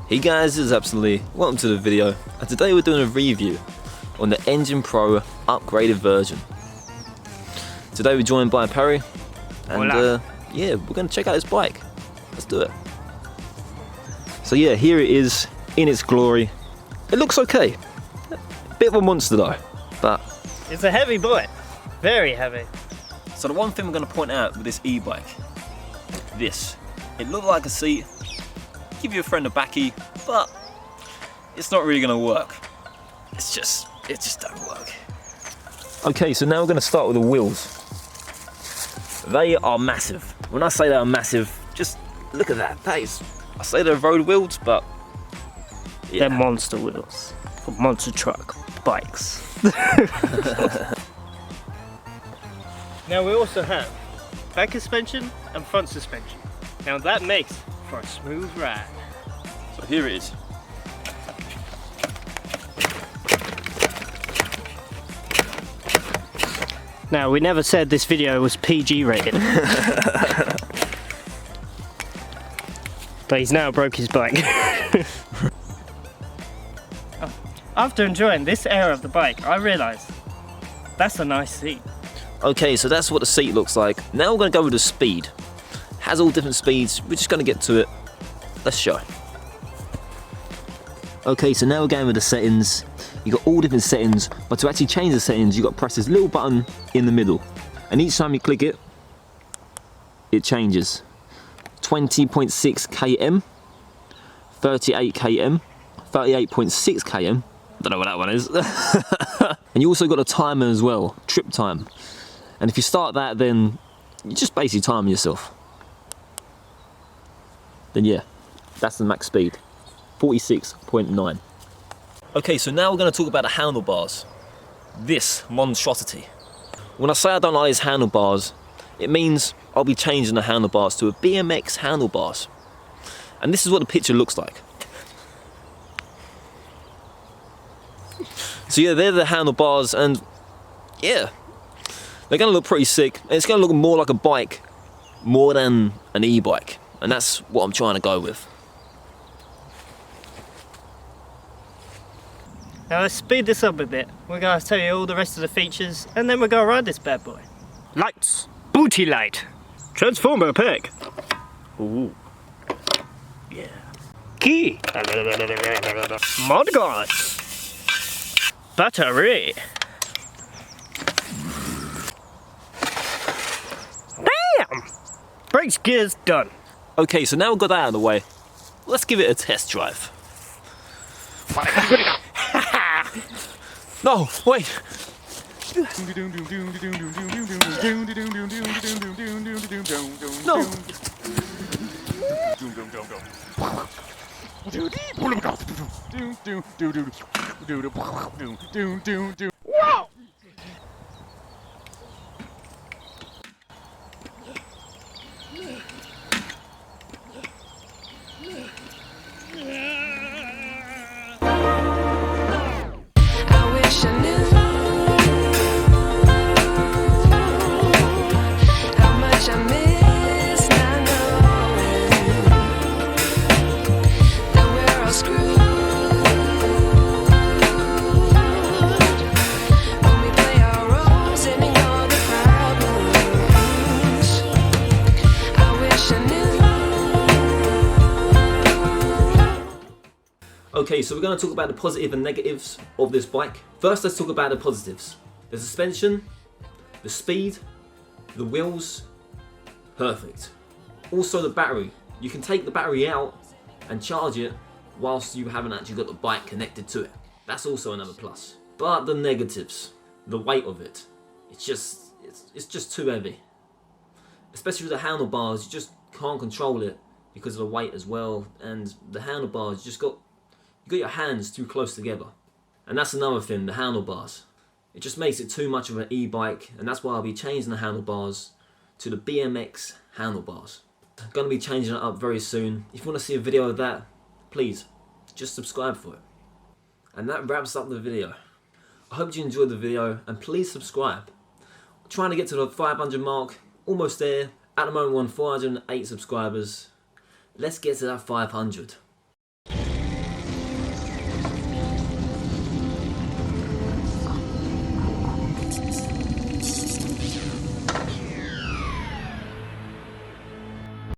Hey guys, this is Absolutely. Welcome to the video, and today we're doing a review on the Engine Pro upgraded version. Today we're joined by Perry, and yeah, we're going to check out this bike. Let's do it. So yeah, here it is in its glory. It looks okay. Bit of a monster though, but it's a heavy boy, very heavy. So the one thing we're going to point out with this e-bike, it looked like a seat. Give your friend a backy, but it's not really going to work. It just don't work. Okay, so now we're going to start with the wheels. They are massive. When I say they are massive, just look at that. I say they're road wheels, but yeah. They're monster wheels for monster truck bikes. Now we also have back suspension and front suspension. Now that makes for a smooth ride. So here it is. Now we never said this video was PG rated. But he's now broke his bike. After enjoying this era of the bike, I realised that's a nice seat. Okay, so that's what the seat looks like. Now we're going to go with the speed. Has all different speeds. We're just going to get to it. Let's show. Okay, so now we're going with the settings. You got all different settings, but to actually change the settings, you got to press this little button in the middle, and each time you click it, it changes. 20.6 km, 38 km, 38.6 km. Don't know what that one is. And you also got a timer as well, trip time. And if you start that, then you just basically time yourself. Then yeah, that's the max speed, 46.9. Okay, so now we're going to talk about the handlebars. This monstrosity. When I say I don't like these handlebars, it means I'll be changing the handlebars to a BMX handlebars. And this is what the picture looks like. So yeah, they're the handlebars, and yeah, they're going to look pretty sick. And it's going to look more like a bike, more than an e-bike. And that's what I'm trying to go with. Now let's speed this up a bit. We're going to tell you all the rest of the features, and then we're going to ride this bad boy. Lights, booty light, transformer pack. Ooh, yeah. Key, mudguard, battery. Damn! Brakes, gears, done. Okay, so now we've got that out of the way, let's give it a test drive. No, wait! No! Wow! Okay, so we're going to talk about the positive and negatives of this bike. First, let's talk about the positives. The suspension, the speed, the wheels, perfect. Also the battery. You can take the battery out and charge it whilst you haven't actually got the bike connected to it. That's also another plus. But the negatives, the weight of it, it's just too heavy. Especially with the handlebars, you just can't control it because of the weight as well. And the handlebars, you got your hands too close together. And that's another thing, the handlebars. It just makes it too much of an e-bike, and that's why I'll be changing the handlebars to the BMX handlebars. I'm going to be changing it up very soon. If you want to see a video of that, please, just subscribe for it. And that wraps up the video. I hope you enjoyed the video, and please subscribe. I'm trying to get to the 500 mark, almost there. At the moment we're on 408 subscribers. Let's get to that 500.